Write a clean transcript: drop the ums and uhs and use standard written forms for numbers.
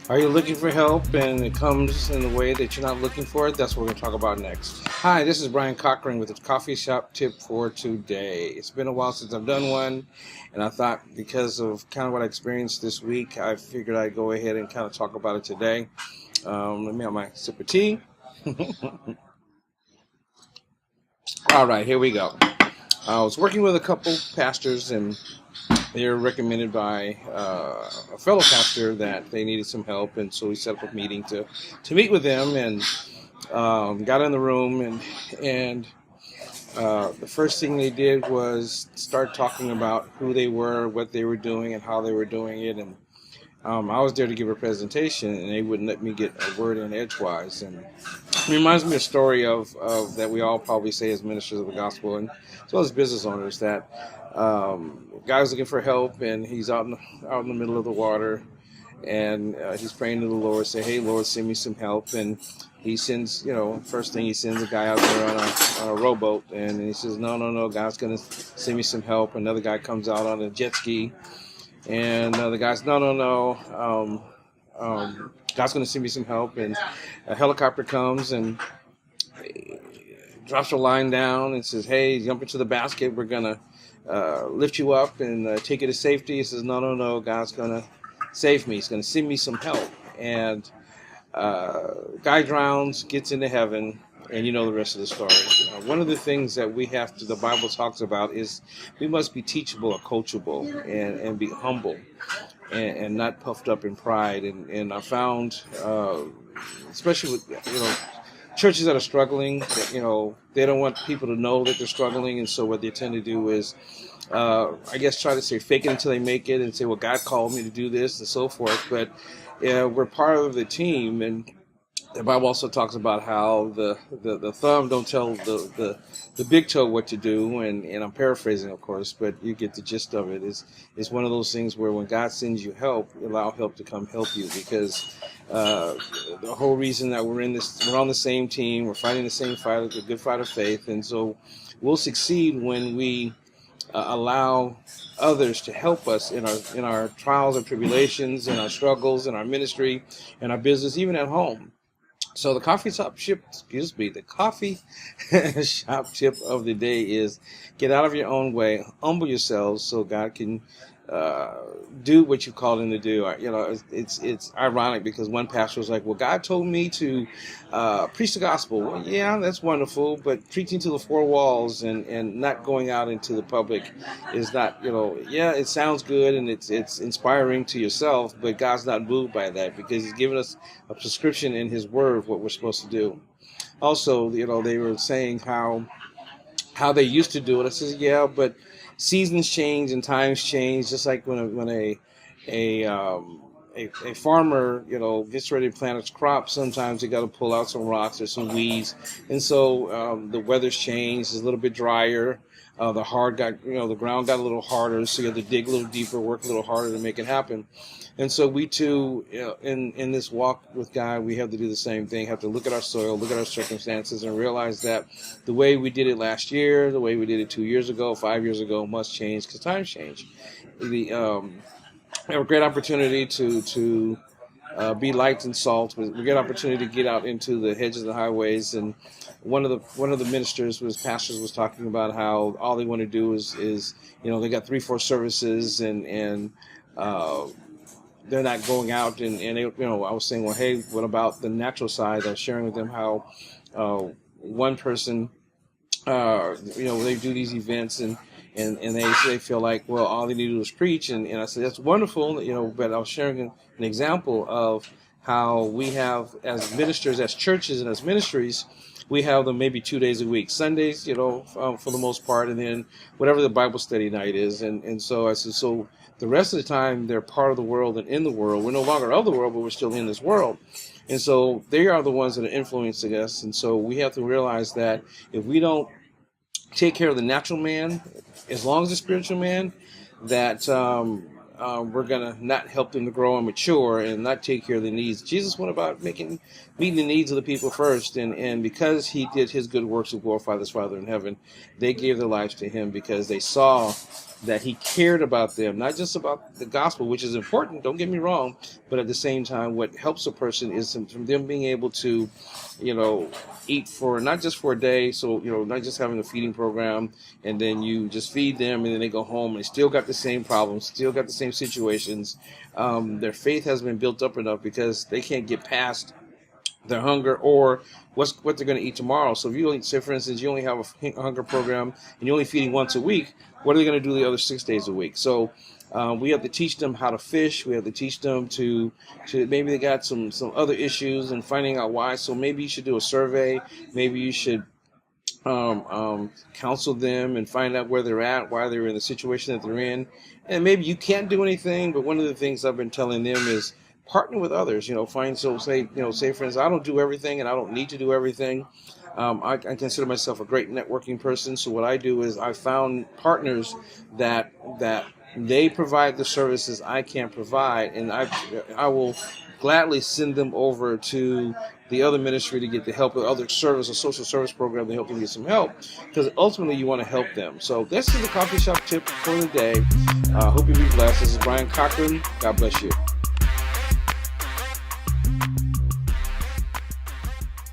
Are you looking for help and it comes in a way that you're not looking for it? That's what we're going to talk about next. Hi, this is Brian Cochran with the coffee shop tip for today. It's been a while since I've done one, and I thought because of kind of what I experienced this week, I figured I'd go ahead and kind of talk about it today. Let me have my sip of tea. All right, here we go. I was working with a couple pastors, and they were recommended by a fellow pastor that they needed some help, and so we set up a meeting to meet with them, and got in the room, and the first thing they did was start talking about who they were, what they were doing, and how they were doing it, and I was there to give a presentation, and they wouldn't let me get a word in edgewise. And it reminds me of a story of that we all probably say as ministers of the gospel, and as well as business owners, that guy's looking for help, and he's out in the middle of the water, and he's praying to the Lord, say, "Hey, Lord, send me some help." And he sends, first thing he sends a guy out there on a rowboat, and he says, "No, no, no, God's going to send me some help." Another guy comes out on a jet ski. And the guy's, no, no, no. God's going to send me some help. And a helicopter comes and drops a line down and says, "Hey, jump into the basket. We're going to lift you up and take you to safety." He says, "No, no, no. God's going to save me. He's going to send me some help." And guy drowns, gets into heaven. And you know the rest of the story. One of the things that the Bible talks about is we must be teachable or coachable and be humble and not puffed up in pride. And I found, especially with, churches that are struggling, that, they don't want people to know that they're struggling. And so what they tend to do is, I guess, try to say fake it until they make it and say, well, God called me to do this and so forth. But we're part of the team, and the Bible also talks about how the thumb don't tell the big toe what to do, and I'm paraphrasing, of course, but you get the gist of it. It's one of those things where when God sends you help, allow help to come help you, because the whole reason that we're on the same team, we're fighting the same fight, the good fight of faith, and so we'll succeed when we allow others to help us in our trials and tribulations, in our struggles, in our ministry, in our business, even at home. So the coffee shop tip of the day is get out of your own way, humble yourselves so God can do what you called him to do. It's ironic because one pastor was like, "Well, God told me to preach the gospel." Well, yeah, that's wonderful, but preaching to the four walls and not going out into the public is not, yeah, it sounds good and it's inspiring to yourself, but God's not moved by that because he's given us a prescription in his word of what we're supposed to do. Also, they were saying how they used to do it. I says, yeah, but seasons change and times change. Just like when a farmer, gets ready to plant its crop, sometimes they got to pull out some rocks or some weeds, and so the weather's changed. It's a little bit drier. The ground got a little harder, so you have to dig a little deeper, work a little harder to make it happen. And so we too, in this walk with God, we have to do the same thing, have to look at our soil, look at our circumstances, and realize that the way we did it last year, the way we did it 2 years ago, 5 years ago, must change because times change. We have a great opportunity to be light and salt. We get an opportunity to get out into the hedges and the highways. And one of the pastors was talking about how all they want to do is they got 3-4 services and they're not going out and they, I was saying, well, hey, what about the natural side? I was sharing with them how one person, they do these events and they feel like, well, all they need to do is preach. And I said, that's wonderful, but I was sharing an example of how we have, as ministers, as churches and as ministries, we have them maybe 2 days a week, Sundays, for the most part, and then whatever the Bible study night is. And so I said, so the rest of the time, they're part of the world and in the world. We're no longer of the world, but we're still in this world. And so they are the ones that are influencing us. And so we have to realize that if we don't take care of the natural man, as long as the spiritual man, that we're going to not help them to grow and mature and not take care of the needs. Jesus went about meeting the needs of the people first, and because he did his good works to glorify his Father in heaven, they gave their lives to him because they saw that he cared about them, not just about the gospel, which is important, don't get me wrong, but at the same time, what helps a person is from them being able to, eat for not just for a day, so, not just having a feeding program, and then you just feed them, and then they go home, and they still got the same problems, still got the same situations. Their faith has been built up enough because they can't get past their hunger or what they're going to eat tomorrow. So if you only, say for instance, you only have a hunger program and you're only feeding once a week, what are they going to do the other 6 days a week? So we have to teach them how to fish. We have to teach them to maybe they got some other issues and finding out why. So maybe you should do a survey. Maybe you should counsel them and find out where they're at, why they're in the situation that they're in. And maybe you can't do anything, but one of the things I've been telling them is partner with others. Say for instance, I don't do everything and I don't need to do everything. I consider myself a great networking person. So what I do is I found partners that they provide the services I can't provide, and I will gladly send them over to the other ministry to get the help, or other service, a social service program to help them get some help, because ultimately you want to help them. So this is the coffee shop tip for the day. Hope you be blessed. This is Brian Cochran. God bless you.